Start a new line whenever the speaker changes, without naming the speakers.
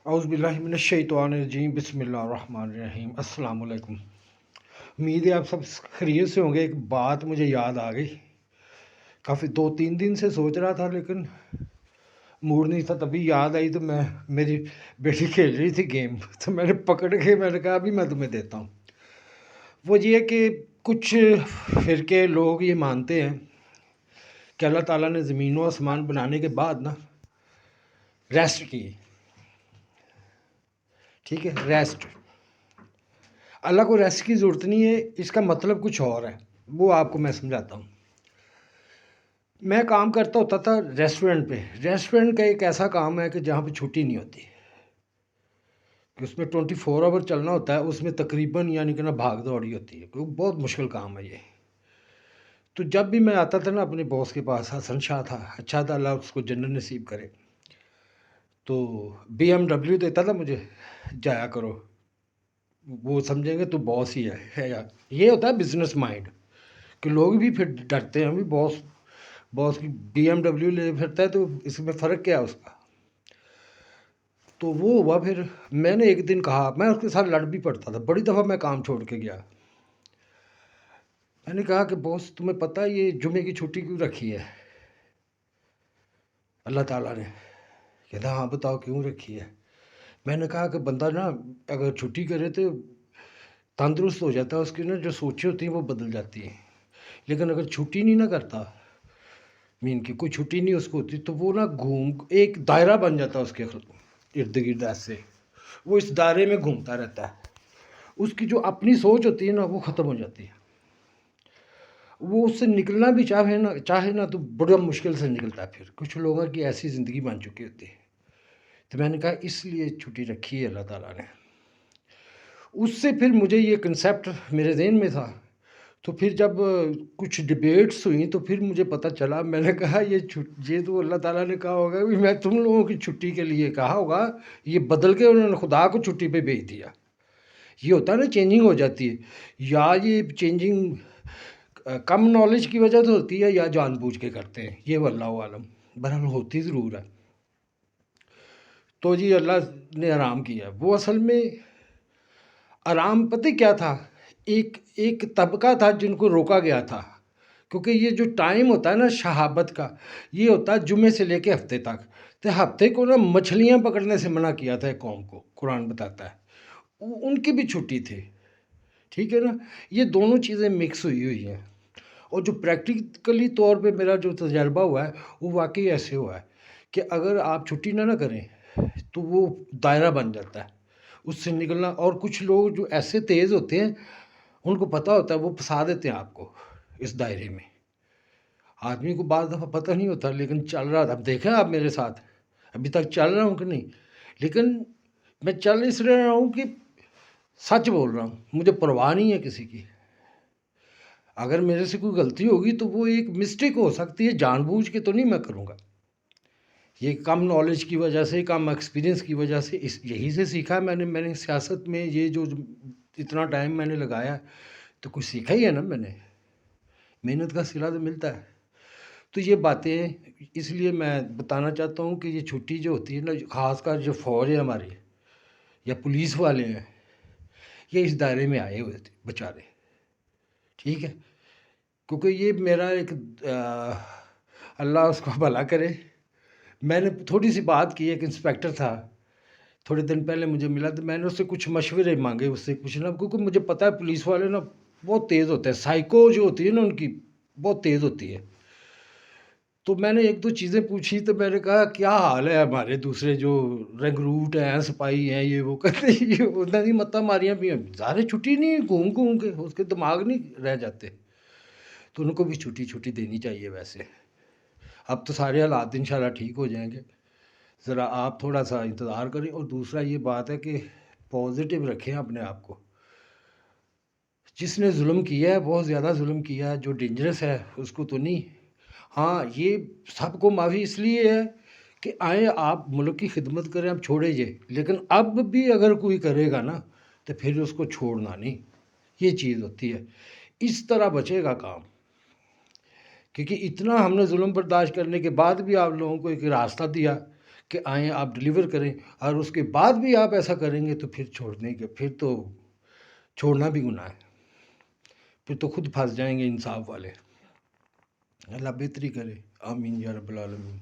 اعوذ باللہ من الشیطان الرجیم بسم اللہ الرحمن الرحیم السلام علیکم۔ امید ہے آپ سب خیریت سے ہوں گے۔ ایک بات مجھے یاد آ گئی، کافی 2-3 دن سے سوچ رہا تھا لیکن موڈ نہیں تھا، تبھی یاد آئی تو میری بیٹی کھیل رہی تھی گیم تو میں نے پکڑ کے میں نے کہا ابھی میں تمہیں دیتا ہوں۔ وہ یہ کہ کچھ فرقے لوگ یہ مانتے ہیں کہ اللہ تعالیٰ نے زمین و آسمان بنانے کے بعد نا ریسٹ کی، ٹھیک ہے، ریسٹ۔ اللہ کو ریسٹ کی ضرورت نہیں ہے، اس کا مطلب کچھ اور ہے، وہ آپ کو میں سمجھاتا ہوں۔ میں کام کرتا ہوتا تھا ریسٹورنٹ پہ۔ ریسٹورنٹ کا ایک ایسا کام ہے کہ جہاں پہ چھٹی نہیں ہوتی، کہ اس میں 24 آور چلنا ہوتا ہے، اس میں تقریباً یعنی کہ نا بھاگ دوڑی ہوتی ہے، کیونکہ بہت مشکل کام ہے یہ۔ تو جب بھی میں آتا تھا نا اپنے باس کے پاس، حسن شاہ تھا، اچھا تھا، اللہ اس کو جنت نصیب کرے، تو BMW دیتا تھا مجھے، جایا کرو، وہ سمجھیں گے تو باس ہی ہے یار۔ یہ ہوتا ہے بزنس مائنڈ کہ لوگ بھی پھر ڈرتے ہیں، بھی باس کی BMW لے پھرتا ہے تو اس میں فرق کیا ہے اس کا۔ تو وہ ہوا، پھر میں نے ایک دن کہا، میں اس کے ساتھ لڑ بھی پڑتا تھا، بڑی دفعہ میں کام چھوڑ کے گیا۔ میں نے کہا کہ باس تمہیں پتہ یہ جمعے کی چھٹی کیوں رکھی ہے اللہ تعالیٰ نے؟ کہتا ہاں بتاؤ کیوں رکھی ہے۔ میں نے کہا کہ بندہ نا اگر چھٹی کرے تو تندرست ہو جاتا ہے، اس کی نا جو سوچیں ہوتی ہیں وہ بدل جاتی ہیں، لیکن اگر چھٹی نہیں نہ کرتا، مین کی کوئی چھٹی نہیں اس کو ہوتی، تو وہ نا ایک دائرہ بن جاتا ہے اس کے ارد گرد، ایسے وہ اس دائرے میں گھومتا رہتا ہے، اس کی جو اپنی سوچ ہوتی ہے نا وہ ختم ہو جاتی ہے، وہ اس سے نکلنا بھی چاہے نا تو بڑا مشکل سے نکلتا ہے۔ پھر کچھ لوگوں کی ایسی زندگی بن چکی ہوتی ہے۔ تو میں نے کہا اس لیے چھٹی رکھی ہے اللہ تعالیٰ نے۔ اس سے پھر مجھے یہ کنسیپٹ میرے ذہن میں تھا، تو پھر جب کچھ ڈبیٹس ہوئیں تو پھر مجھے پتہ چلا، میں نے کہا یہ تو اللہ تعالیٰ نے کہا ہوگا کہ میں تم لوگوں کی چھٹی کے لیے کہا ہوگا، یہ بدل کے انہوں نے خدا کو چھٹی پہ بھیج دیا۔ یہ ہوتا ہے نا، چینجنگ ہو جاتی ہے، یا یہ چینجنگ کم نالج کی وجہ سے ہوتی ہے یا جان بوجھ کے کرتے ہیں، یہ واللہ عالم، بہرحال ہوتی ضرور ہے۔ تو جی اللہ نے آرام کیا، وہ اصل میں آرام پتہ کیا تھا، ایک طبقہ تھا جن کو روکا گیا تھا، کیونکہ یہ جو ٹائم ہوتا ہے نا شہابت کا، یہ ہوتا ہے جمعے سے لے کے ہفتے تک۔ تو ہفتے کو نا مچھلیاں پکڑنے سے منع کیا تھا ایک قوم کو، قرآن بتاتا ہے، ان کی بھی چھٹی تھی، ٹھیک ہے نا۔ یہ دونوں چیزیں مکس ہوئی ہیں، اور جو پریکٹیکلی طور پہ میرا جو تجربہ ہوا ہے وہ واقعی ایسے ہوا ہے کہ اگر آپ چھٹی نہ کریں تو وہ دائرہ بن جاتا ہے، اس سے نکلنا۔ اور کچھ لوگ جو ایسے تیز ہوتے ہیں، ان کو پتہ ہوتا ہے، وہ پھنسا دیتے ہیں آپ کو اس دائرے میں۔ آدمی کو بعض دفعہ پتہ نہیں ہوتا لیکن چل رہا تھا، اب دیکھیں آپ میرے ساتھ ابھی تک چل رہا ہوں کہ نہیں، لیکن میں چل اس رہا ہوں کہ سچ بول رہا ہوں، مجھے پرواہ نہیں ہے کسی کی۔ اگر میرے سے کوئی غلطی ہوگی تو وہ ایک مسٹیک ہو سکتی ہے، جان بوجھ کے تو نہیں میں کروں گا۔ یہ کم نالج کی وجہ سے، کم ایکسپیرینس کی وجہ سے، یہی سے سیکھا میں نے سیاست میں یہ جو اتنا ٹائم میں نے لگایا تو کچھ سیکھا ہی ہے نا میں نے، محنت کا صلہ تو ملتا ہے۔ تو یہ باتیں اس لیے میں بتانا چاہتا ہوں کہ یہ چھٹی جو ہوتی ہے نا، خاص کر جو فوج ہے ہماری یا پولیس والے ہیں، یہ اس دائرے میں آئے ہوئے تھے بیچارے، ٹھیک ہے، کیونکہ یہ میرا ایک اللہ اس کو بھلا کرے، میں نے تھوڑی سی بات کی، ایک انسپیکٹر تھا تھوڑے دن پہلے مجھے ملا، تو میں نے اس سے کچھ مشورے مانگے، اس سے کچھ نا، کیونکہ مجھے پتہ ہے پولیس والے نا بہت تیز ہوتے ہیں، سائیکو جو ہوتی ہے نا ان کی بہت تیز ہوتی ہے۔ تو میں نے ایک دو چیزیں پوچھی، تو میں نے کہا کیا حال ہے ہمارے دوسرے جو ریکروٹ ہیں، سپاہی ہیں، یہ وہ کہتے ہیں یہ انہوں نے متہ ماریاں بھی ہیں، ظاہر چھٹی نہیں، گھوم کے اس کے دماغ نہیں رہ جاتے، تو ان کو بھی چھٹی دینی چاہیے ویسے۔ اب تو سارے حالات انشاءاللہ ٹھیک ہو جائیں گے، ذرا آپ تھوڑا سا انتظار کریں۔ اور دوسرا یہ بات ہے کہ پازیٹیو رکھیں اپنے آپ کو، جس نے ظلم کیا ہے، بہت زیادہ ظلم کیا ہے، جو ڈینجرس ہے اس کو تو نہیں، ہاں یہ سب کو معافی اس لیے ہے کہ آئیں آپ ملک کی خدمت کریں، اب چھوڑے یہ، لیکن اب بھی اگر کوئی کرے گا نا تو پھر اس کو چھوڑنا نہیں، یہ چیز ہوتی ہے، اس طرح بچے گا کام۔ کیونکہ اتنا ہم نے ظلم برداشت کرنے کے بعد بھی آپ لوگوں کو ایک راستہ دیا کہ آئیں آپ ڈلیور کریں، اور اس کے بعد بھی آپ ایسا کریں گے تو پھر چھوڑنے کے پھر تو چھوڑنا بھی گناہ ہے، پھر تو خود پھنس جائیں گے انصاف والے۔ اللہ بہتری کرے، آمین یا رب العالمین۔